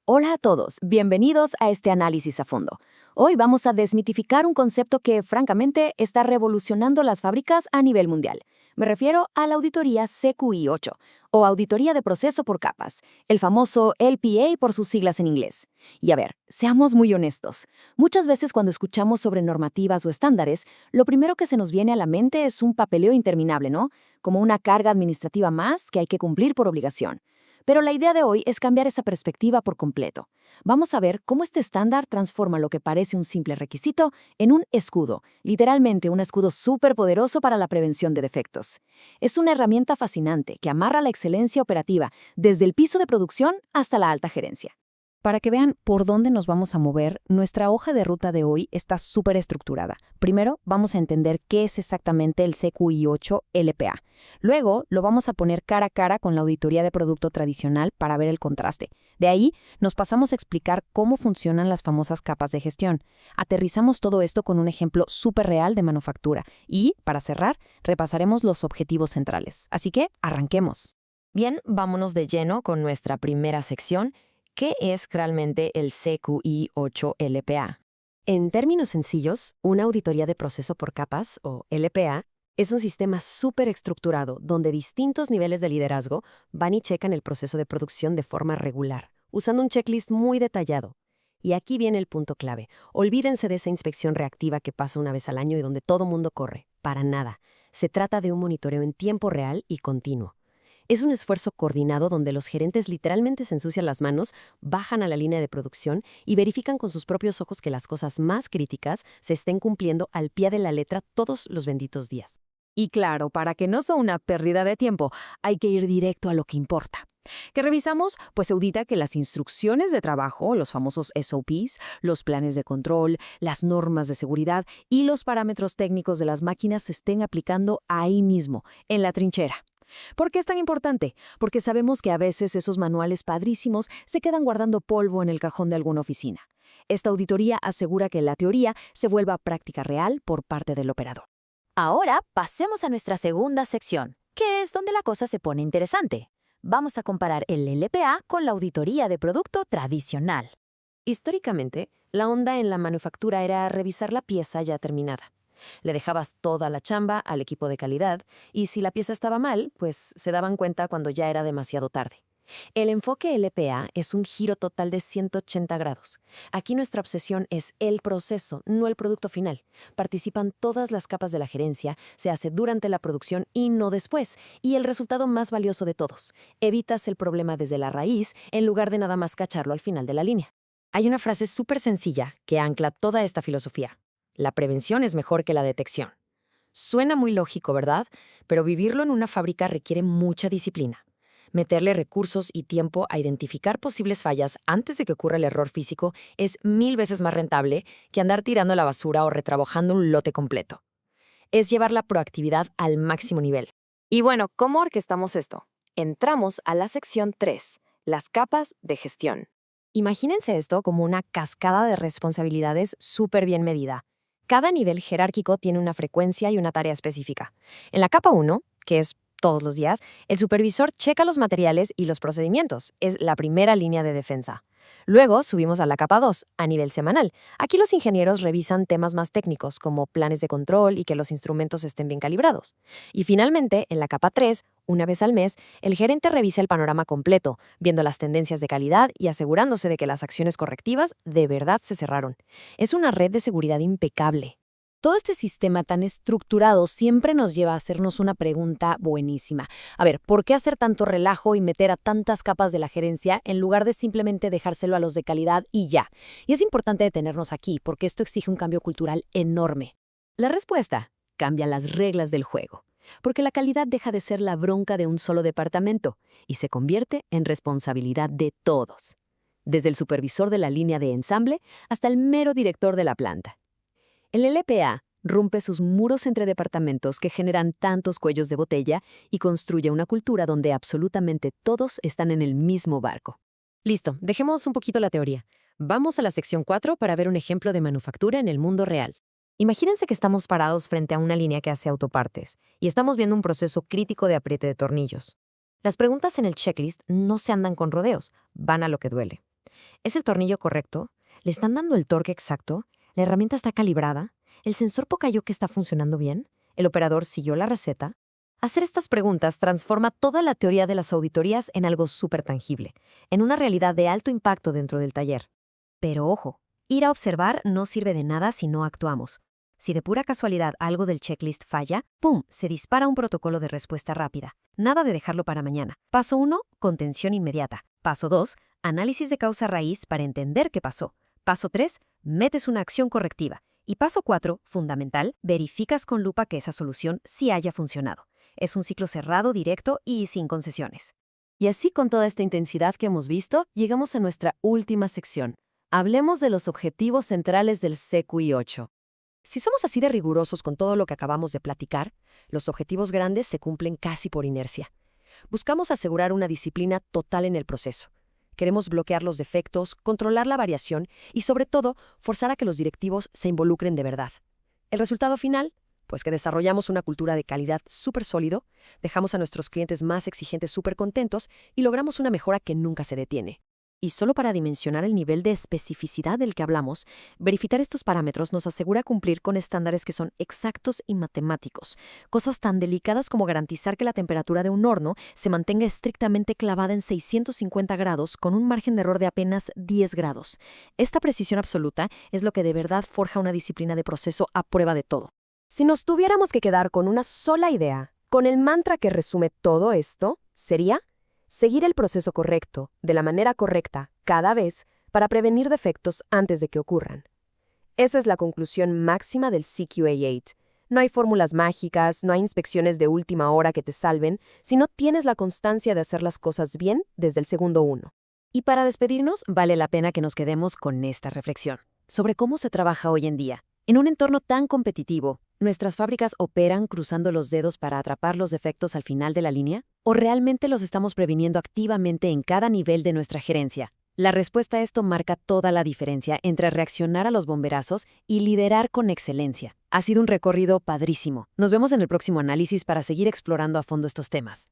Hola a todos, bienvenidos a este análisis a fondo. Hoy vamos a desmitificar un concepto que, francamente, está revolucionando las fábricas a nivel mundial. Me refiero a la auditoría CQI 8, o auditoría de proceso por capas, el famoso LPA por sus siglas en inglés. Y a ver, seamos muy honestos. Muchas veces cuando escuchamos sobre normativas o estándares, lo primero que se nos viene a la mente es un papeleo interminable, ¿no? Como una carga administrativa más que hay que cumplir por obligación. Pero la idea de hoy es cambiar esa perspectiva por completo. Vamos a ver cómo este estándar transforma lo que parece un simple requisito en un escudo, literalmente un escudo súper poderoso para la prevención de defectos. Es una herramienta fascinante que amarra la excelencia operativa desde el piso de producción hasta la alta gerencia. Para que vean por dónde nos vamos a mover, nuestra hoja de ruta de hoy está súper estructurada. Primero, vamos a entender qué es exactamente el CQI 8 LPA. Luego, lo vamos a poner cara a cara con la auditoría de producto tradicional para ver el contraste. De ahí, nos pasamos a explicar cómo funcionan las famosas capas de gestión. Aterrizamos todo esto con un ejemplo súper real de manufactura. Y, para cerrar, repasaremos los objetivos centrales. Así que, arranquemos. Bien, vámonos de lleno con nuestra primera sección. ¿Qué es realmente el CQI 8 LPA? En términos sencillos, una auditoría de proceso por capas, o LPA, es un sistema súper estructurado donde distintos niveles de liderazgo van y checan el proceso de producción de forma regular, usando un checklist muy detallado. Y aquí viene el punto clave. Olvídense de esa inspección reactiva que pasa una vez al año y donde todo mundo corre. Para nada. Se trata de un monitoreo en tiempo real y continuo. Es un esfuerzo coordinado donde los gerentes literalmente se ensucian las manos, bajan a la línea de producción y verifican con sus propios ojos que las cosas más críticas se estén cumpliendo al pie de la letra todos los benditos días. Y claro, para que no sea una pérdida de tiempo, hay que ir directo a lo que importa. ¿Qué revisamos? Pues se audita que las instrucciones de trabajo, los famosos SOPs, los planes de control, las normas de seguridad y los parámetros técnicos de las máquinas se estén aplicando ahí mismo, en la trinchera. ¿Por qué es tan importante? Porque sabemos que a veces esos manuales padrísimos se quedan guardando polvo en el cajón de alguna oficina. Esta auditoría asegura que la teoría se vuelva práctica real por parte del operador. Ahora pasemos a nuestra segunda sección, que es donde la cosa se pone interesante. Vamos a comparar el LPA con la auditoría de producto tradicional. Históricamente, la onda en la manufactura era revisar la pieza ya terminada. Le dejabas toda la chamba al equipo de calidad y si la pieza estaba mal, pues se daban cuenta cuando ya era demasiado tarde. El enfoque LPA es un giro total de 180 grados. Aquí nuestra obsesión es el proceso, no el producto final. Participan todas las capas de la gerencia, se hace durante la producción y no después. Y el resultado más valioso de todos, evitas el problema desde la raíz en lugar de nada más cacharlo al final de la línea. Hay una frase súper sencilla que ancla toda esta filosofía. La prevención es mejor que la detección. Suena muy lógico, ¿verdad? Pero vivirlo en una fábrica requiere mucha disciplina. Meterle recursos y tiempo a identificar posibles fallas antes de que ocurra el error físico es 1000 veces más rentable que andar tirando la basura o retrabajando un lote completo. Es llevar la proactividad al máximo nivel. Y bueno, ¿cómo orquestamos esto? Entramos a la sección 3, las capas de gestión. Imagínense esto como una cascada de responsabilidades súper bien medida. Cada nivel jerárquico tiene una frecuencia y una tarea específica. En la capa 1, que es todos los días, el supervisor checa los materiales y los procedimientos. Es la primera línea de defensa. Luego subimos a la capa 2, a nivel semanal. Aquí los ingenieros revisan temas más técnicos, como planes de control y que los instrumentos estén bien calibrados. Y finalmente, en la capa 3, una vez al mes, el gerente revisa el panorama completo, viendo las tendencias de calidad y asegurándose de que las acciones correctivas de verdad se cerraron. Es una red de seguridad impecable. Todo este sistema tan estructurado siempre nos lleva a hacernos una pregunta buenísima. A ver, ¿por qué hacer tanto relajo y meter a tantas capas de la gerencia en lugar de simplemente dejárselo a los de calidad y ya? Y es importante detenernos aquí, porque esto exige un cambio cultural enorme. La respuesta: cambia las reglas del juego, porque la calidad deja de ser la bronca de un solo departamento y se convierte en responsabilidad de todos, desde el supervisor de la línea de ensamble hasta el mero director de la planta. El LPA rompe sus muros entre departamentos que generan tantos cuellos de botella y construye una cultura donde absolutamente todos están en el mismo barco. Listo, dejemos un poquito la teoría. Vamos a la sección 4 para ver un ejemplo de manufactura en el mundo real. Imagínense que estamos parados frente a una línea que hace autopartes y estamos viendo un proceso crítico de apriete de tornillos. Las preguntas en el checklist no se andan con rodeos, van a lo que duele. ¿Es el tornillo correcto? ¿Le están dando el torque exacto? ¿La herramienta está calibrada? ¿El sensor Pocayoke está funcionando bien? ¿El operador siguió la receta? Hacer estas preguntas transforma toda la teoría de las auditorías en algo súper tangible, en una realidad de alto impacto dentro del taller. Pero ojo, ir a observar no sirve de nada si no actuamos. Si de pura casualidad algo del checklist falla, ¡pum!, se dispara un protocolo de respuesta rápida. Nada de dejarlo para mañana. Paso 1, contención inmediata. Paso 2, análisis de causa raíz para entender qué pasó. Paso 3, metes una acción correctiva. Y paso 4, fundamental, verificas con lupa que esa solución sí haya funcionado. Es un ciclo cerrado, directo y sin concesiones. Y así, con toda esta intensidad que hemos visto, llegamos a nuestra última sección. Hablemos de los objetivos centrales del CQI 8. Si somos así de rigurosos con todo lo que acabamos de platicar, los objetivos grandes se cumplen casi por inercia. Buscamos asegurar una disciplina total en el proceso. Queremos bloquear los defectos, controlar la variación y, sobre todo, forzar a que los directivos se involucren de verdad. ¿El resultado final? Pues que desarrollamos una cultura de calidad súper sólido, dejamos a nuestros clientes más exigentes súper contentos y logramos una mejora que nunca se detiene. Y solo para dimensionar el nivel de especificidad del que hablamos, verificar estos parámetros nos asegura cumplir con estándares que son exactos y matemáticos, cosas tan delicadas como garantizar que la temperatura de un horno se mantenga estrictamente clavada en 650 grados con un margen de error de apenas 10 grados. Esta precisión absoluta es lo que de verdad forja una disciplina de proceso a prueba de todo. Si nos tuviéramos que quedar con una sola idea, con el mantra que resume todo esto, sería seguir el proceso correcto, de la manera correcta, cada vez, para prevenir defectos antes de que ocurran. Esa es la conclusión máxima del CQA8. No hay fórmulas mágicas, no hay inspecciones de última hora que te salven, si no tienes la constancia de hacer las cosas bien desde el segundo uno. Y para despedirnos, vale la pena que nos quedemos con esta reflexión sobre cómo se trabaja hoy en día. En un entorno tan competitivo, ¿nuestras fábricas operan cruzando los dedos para atrapar los defectos al final de la línea? ¿O realmente los estamos previniendo activamente en cada nivel de nuestra gerencia? La respuesta a esto marca toda la diferencia entre reaccionar a los bomberazos y liderar con excelencia. Ha sido un recorrido padrísimo. Nos vemos en el próximo análisis para seguir explorando a fondo estos temas.